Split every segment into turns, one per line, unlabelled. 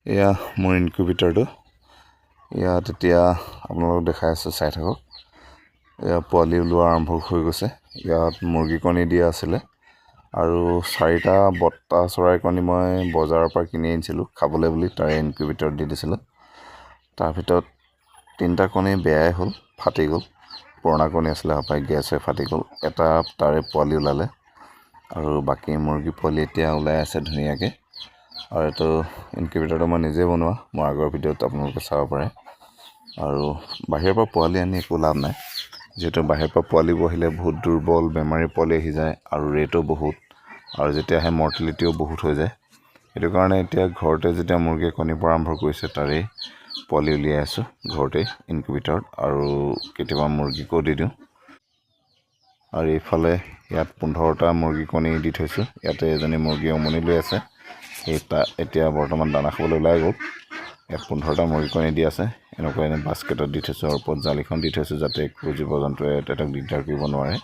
এয়া মোৰ ইনকিউবেটৰটো ইয়াত এতিয়া আপোনালোকক দেখাই আছোঁ, চাই থাকক। এয়া পোৱালি ওলোৱা আৰম্ভ হৈ গৈছে। ইয়াত মুৰ্গী কণী দিয়া আছিলে আৰু 4টা বটা চৰাই কণী মই বজাৰৰ পৰা কিনি আনিছিলোঁ খাবলৈ বুলি, তাৰে ইনকিউবেটৰত দি দিছিলোঁ। তাৰ ভিতৰত 3টা কণী বেয়াই হ'ল, ফাটি গ'ল। পুৰণা কণী আছিলে, হপায় গেছ হৈ ফাটি গ'ল। এটা তাৰে পোৱালি ওলালে আৰু বাকী মুৰ্গী পোৱালি এতিয়া ওলাই আছে ধুনীয়াকৈ। আৰু এইটো ইনকিউবেটৰটো মই নিজে বনোৱা, মোৰ আগৰ ভিডিঅ'ত আপোনালোকে চাব পাৰে। আৰু বাহিৰৰ পৰা পোৱালি আনি একো লাভ নাই, যিহেতু বাহিৰৰ পৰা পোৱালিবোৰ আহিলে বহুত দুৰ্বল বেমাৰী পোৱালি আহি যায় আৰু ৰেটো বহুত, আৰু যেতিয়া আহে মৰ্টেলিটিও বহুত হৈ যায়। সেইটো কাৰণে এতিয়া ঘৰতে যেতিয়া মুৰ্গীয়ে কণী পৰা আৰম্ভ কৰিছে, তাৰেই পোৱালি উলিয়াই আছোঁ ঘৰতে ইনকিউবেটৰত, আৰু কেতিয়াবা মুৰ্গীকো দি দিওঁ। আৰু এইফালে ইয়াত 15টা মুৰ্গী কণী দি থৈছোঁ। ইয়াতে এজনী মুৰ্গী উমনি লৈ আছে, এতিয়া বৰ্তমান দানা খাবলৈ ওলাই গ'ল। ইয়াত 15টা মুৰ্গী কণী দি আছে। এনেকুৱা বাস্কেটত দি থৈছোঁ আৰু ওপৰত জালিখন দি থৈছোঁ যাতে একো জীৱ জন্তুৱে তেহেঁতক দিগদাৰ কৰিব নোৱাৰে।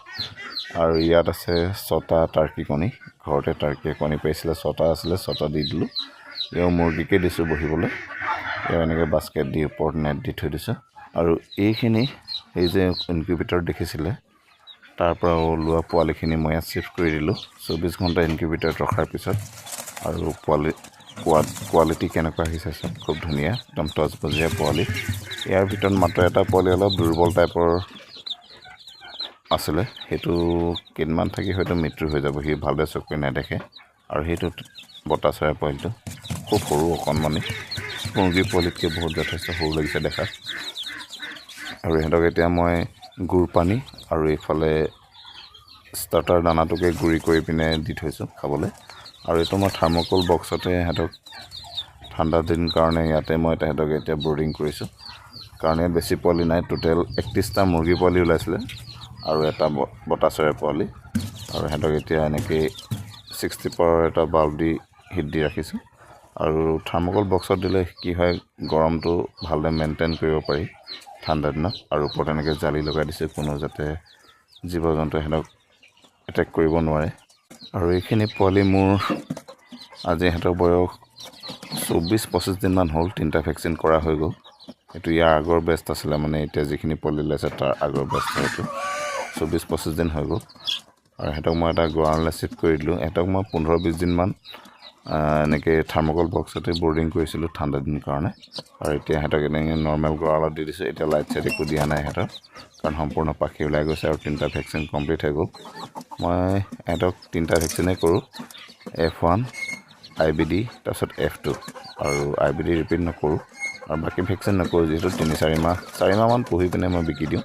আৰু ইয়াত আছে 6টা টাৰ্কি কণী। ঘৰতে টাৰ্কিয়ে কণী পাৰিছিলে, 6টা আছিলে, 6টা দি দিলোঁ। এওঁ মুৰ্গীকে দিছোঁ বহিবলৈ। এওঁ এনেকৈ বাস্কেট দি ওপৰত নেট দি থৈ দিছোঁ। আৰু এইখিনি এই যে ইনকিউবেটৰ দেখিছিলে, তাৰ পৰা ওলোৱা পোৱালিখিনি মই ইয়াত শ্বিফ্ট কৰি দিলোঁ 24 ঘণ্টা ইনকিউবেটৰত ৰখাৰ পিছত। আৰু কোৱালিটি কেনেকুৱা আহিছে চাওক, খুব ধুনীয়া, একদম টচবজীয়া পোৱালি। ইয়াৰ ভিতৰত মাত্ৰ এটা পোৱালি অলপ দুৰ্বল টাইপৰ আছিলে, সেইটো কেইদিনমান থাকি হয়তো মৃত্যু হৈ যাব, সি ভালদৰে চকুৰে নেদেখে। আৰু সেইটো বটা চৰাই পোৱালিটো খুব সৰু অকণমানি, মুৰ্গী পোৱালিতকৈ বহুত যথেষ্ট সৰু লাগিছে দেখাত। আৰু ইহঁতক এতিয়া মই গুৰ পানী আৰু এইফালে ষ্টাৰ্টাৰ দানাটোকে গুড়ি কৰি পিনে দি থৈছোঁ খাবলৈ। আৰু এইটো মই থাৰ্মকল বক্সতে সিহঁতক ঠাণ্ডা দিন কাৰণে ইয়াতে মই তেহেঁতক এতিয়া ব্ৰডিং কৰিছোঁ, কাৰণ ইয়াত বেছি পোৱালি নাই। টোটেল 31টা মুৰ্গী পোৱালি ওলাইছিলে আৰু এটা বটা চৰাই পোৱালি। আৰু সিহঁতক এতিয়া এনেকৈ 60 পাৱাৰ এটা বাল্ব দি হিট দি ৰাখিছোঁ। আৰু থাৰ্মকল বক্সত দিলে কি হয়, গৰমটো ভালদৰে মেইনটেইন কৰিব পাৰি ঠাণ্ডা দিনত। আৰু ওপৰত এনেকৈ জালি লগাই দিছোঁ, কোনো যাতে জীৱ জন্তুৱে সিহঁতক এটেক কৰিব নোৱাৰে। আৰু এইখিনি পোৱালি মোৰ আজি সিহঁতৰ বয়স 24-25 দিনমান হ'ল। 3টা ভেকচিন কৰা হৈ গ'ল। এইটো ইয়াৰ আগৰ বেষ্ট আছিলে, মানে এতিয়া যিখিনি পোৱালি ওলাইছে তাৰ আগৰ বেষ্ট হয়তো 24-25 দিন হৈ গ'ল। আৰু সিহঁতক মই এটা গঁৰাললৈ শ্বিফ্ট কৰি দিলোঁ। সিহঁতক মই 15-20 দিনমান এনেকৈ থাৰ্মকল বক্সতে বৰ্ডিং কৰিছিলোঁ ঠাণ্ডা দিনৰ কাৰণে। আৰু এতিয়া সিহঁতক এনেকৈ নৰ্মেল গঁৰালত দি দিছোঁ। এতিয়া লাইট চাইট একো দিয়া নাই সিহঁতক, কাৰণ সম্পূৰ্ণ পাখি ওলাই গৈছে আৰু 3টা ভেকচিন কমপ্লিট হৈ গ'ল। মই সিহঁতক 3টা ভেকচিনেই কৰোঁ, F1, IBD, তাৰপিছত F2, আৰু IBD ৰিপিট নকৰোঁ। আৰু বাকী ভেকচিন নকৰোঁ, যিহেতু 4 মাহমান পুহি পিনে মই বিকি দিওঁ।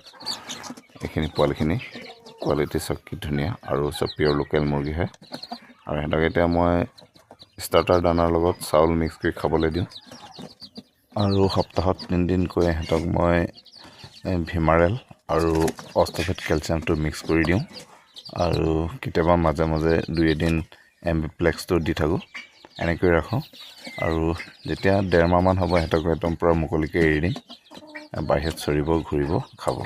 এইখিনি পোৱালিখিনি কোৱালিটি চব কি ধুনীয়া, আৰু চব পিয়ৰ লোকেল মুৰ্গী হয়। আৰু সিহঁতক এতিয়া মই ষ্টাৰ্টাৰ দানাৰ লগত চাউল মিক্স কৰি খাবলৈ দিওঁ। আৰু সপ্তাহত 3 দিনকৈ সিহঁতক মই ভিমাৰেল আৰু অষ্টফেট কেলছিয়ামটো মিক্স কৰি দিওঁ। আৰু কেতিয়াবা মাজে মাজে 2-এদিন এমবিপ্লেক্সটো দি থাকোঁ। এনেকৈ ৰাখোঁ। আৰু যেতিয়া 1.5 মাহমান হ'ব, সিহঁতক একদম পূৰা মুকলিকৈ এৰি দিম, বাহিৰত চৰিব, ঘূৰিব, খাব।